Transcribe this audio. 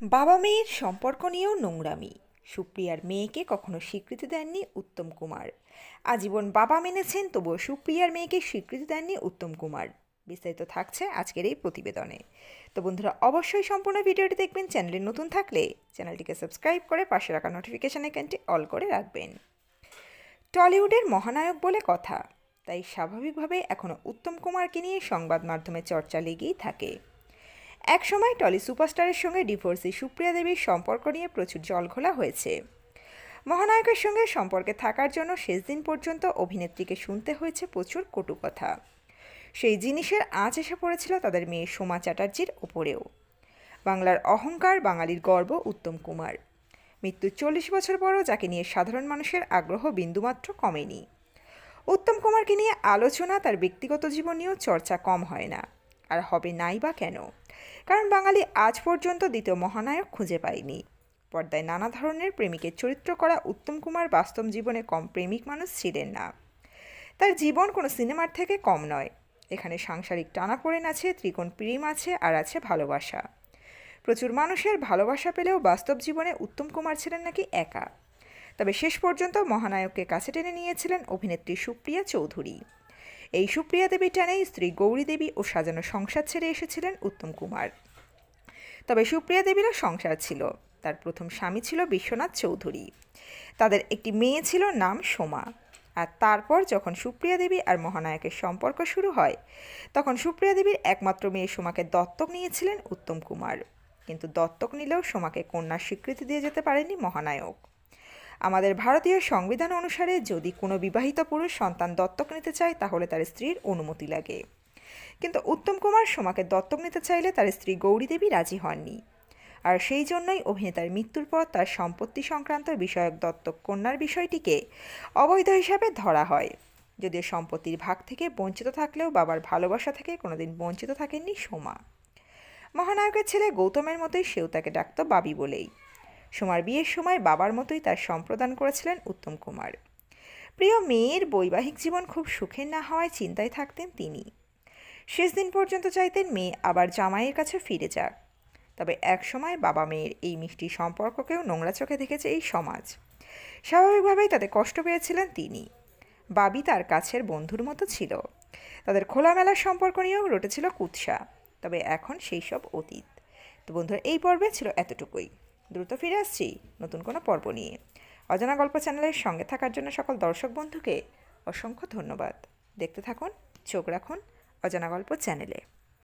বাবা মেয়ের সম্পর্ক নিয়েও নোংরামি। সুপ্রিয়ার মেয়েকে কখনো স্বীকৃতি দেননি উত্তম কুমার। আজীবন বাবা মেনেছেন, তবুও সুপ্রিয়ার মেয়েকে স্বীকৃতি দেননি উত্তম কুমার। বিস্তারিত থাকছে আজকের এই প্রতিবেদনে। তো বন্ধুরা, অবশ্যই সম্পূর্ণ ভিডিওটি দেখবেন। চ্যানেলে নতুন থাকলে চ্যানেলটিকে সাবস্ক্রাইব করে পাশে রাখা নোটিফিকেশন আইকনটি অল করে রাখবেন। টলিউডের মহানায়ক বলে কথা, তাই স্বাভাবিকভাবে এখনও উত্তম কুমারকে নিয়ে সংবাদ মাধ্যমে চর্চা লেগেই থাকে। একসময় টলি সুপারস্টারের সঙ্গে ডিভোর্সি সুপ্রিয়া দেবীর সম্পর্ক নিয়ে প্রচুর জলঘোলা হয়েছে। মহানায়কের সঙ্গে সম্পর্কে থাকার জন্য শেষ দিন পর্যন্ত অভিনেত্রীকে শুনতে হয়েছে প্রচুর কটু কথা। সেই জিনিসের আঁচ এসে পড়েছিল তাদের মেয়ে সোমা চ্যাটার্জির ওপরেও। বাংলার অহংকার, বাঙালির গর্ব উত্তম কুমার। মৃত্যুর 40 বছর পরও যাকে নিয়ে সাধারণ মানুষের আগ্রহ বিন্দুমাত্র কমেনি। উত্তম কুমারকে নিয়ে আলোচনা, তার ব্যক্তিগত জীবন নিয়েও চর্চা কম হয় না। আর হবে নাই বা কেন? কারণ বাঙালি আজ পর্যন্ত দ্বিতীয় মহানায়ক খুঁজে পায়নি। পর্দায় নানা ধরনের প্রেমিকের চরিত্র করা উত্তম কুমার বাস্তব জীবনে কম প্রেমিক মানুষ ছিলেন না। তার জীবন কোনো সিনেমার থেকে কম নয়। এখানে সাংসারিক টানাপোড়েন আছে, ত্রিকোণ প্রেম আছে, আর আছে ভালোবাসা। প্রচুর মানুষের ভালোবাসা পেলেও বাস্তব জীবনে উত্তম কুমার ছিলেন নাকি একা। তবে শেষ পর্যন্ত মহানায়ককে কাছে টেনে নিয়েছিলেন অভিনেত্রী সুপ্রিয়া চৌধুরী। এই সুপ্রিয়া দেবী টানেই স্ত্রী গৌরী দেবী ও সাজানো সংসার ছেড়ে এসেছিলেন উত্তম কুমার। তবে সুপ্রিয়া দেবীরও সংসার ছিল। তার প্রথম স্বামী ছিল বিশ্বনাথ চৌধুরী। তাদের একটি মেয়ে ছিল, নাম সোমা। আর তারপর যখন সুপ্রিয়া দেবী আর মহানায়কের সম্পর্ক শুরু হয়, তখন সুপ্রিয়া দেবীর একমাত্র মেয়ে সোমাকে দত্তক নিয়েছিলেন উত্তম কুমার। কিন্তু দত্তক নিলেও সোমাকে কন্যার স্বীকৃতি দিয়ে যেতে পারেনি মহানায়ক। আমাদের ভারতীয় সংবিধান অনুসারে যদি কোনো বিবাহিত পুরুষ সন্তান দত্তক নিতে চায়, তাহলে তার স্ত্রীর অনুমতি লাগে। কিন্তু উত্তম কুমার সোমাকে দত্তক নিতে চাইলে তার স্ত্রী গৌরী দেবী রাজি হননি। আর সেই জন্যই অভিনেতার মৃত্যুর পর তার সম্পত্তি সংক্রান্ত বিষয়ক দত্তক কন্যার বিষয়টিকে অবৈধ হিসাবে ধরা হয়। যদিও সম্পত্তির ভাগ থেকে বঞ্চিত থাকলেও বাবার ভালোবাসা থেকে কোনোদিন বঞ্চিত থাকেননি সোমা। মহানায়কের ছেলে গৌতমের মতোই সেও তাকে ডাকত বাবি বলেই। সোমার বিয়ের সময় বাবার মতোই তার সম্প্রদান করেছিলেন উত্তম কুমার। প্রিয় মেয়ের বৈবাহিক জীবন খুব সুখের না হওয়ায় চিন্তায় থাকতেন তিনি। শেষ দিন পর্যন্ত চাইতেন মেয়ে আবার জামাইয়ের কাছে ফিরে যাক। তবে একসময় বাবা মেয়ের এই মিষ্টি সম্পর্ককেও নোংরা চোখে দেখেছে এই সমাজ। স্বাভাবিকভাবেই তাতে কষ্ট পেয়েছিলেন তিনি। বাবি তার কাছের বন্ধুর মতো ছিল। তাদের খোলামেলা সম্পর্ক নিয়েও রটেছিল কুৎসা। তবে এখন সেই সব অতীত। তো বন্ধুরা, এই পর্বে ছিল এতটুকুই। দ্রুত ফিরে আসছি নতুন কোনো পর্ব নিয়ে। অজানা গল্প চ্যানেলের সঙ্গে থাকার জন্য সকল দর্শক বন্ধুকে অসংখ্য ধন্যবাদ। দেখতে থাকুন, চোখ রাখুন অজানা গল্প চ্যানেলে।